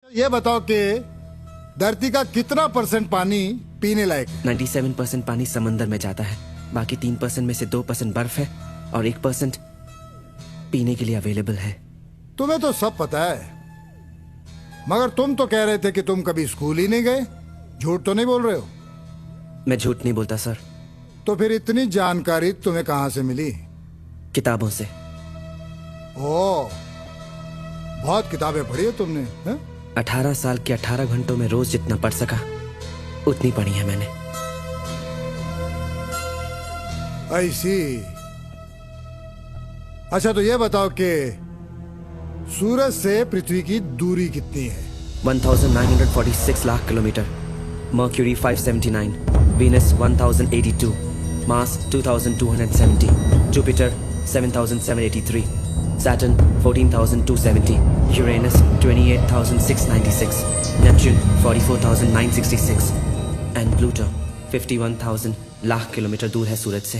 ये बताओ कि धरती का कितना % पानी पीने लायक? 97% पानी समंदर में जाता है, बाकी 3% में से 2% बर्फ है और 1% पीने के लिए अवेलेबल है। तुम्हें तो सब पता है, मगर तुम तो कह रहे थे कि तुम कभी स्कूल ही नहीं गए। झूठ तो नहीं बोल रहे हो? मैं झूठ नहीं बोलता सर। तो फिर इतनी जानकारी तुम्हें कहां से मिली? किताबों से। ओ, बहुत किताबें पढ़ी है तुमने, है? 18 साल के 18 घंटों में रोज जितना पढ़ सका उतनी पढ़ी है मैंने। ऐसी। अच्छा, तो ये बताओ कि सूरज से पृथ्वी की दूरी कितनी है? 1946 lakh kilometre. Mercury 579, Venus 1082, Mars 2270, Jupiter 7783, Saturn 14270, Uranus 28696, Neptune 44966 and Pluto 51000 lakh kilometre दूर है सूरज से।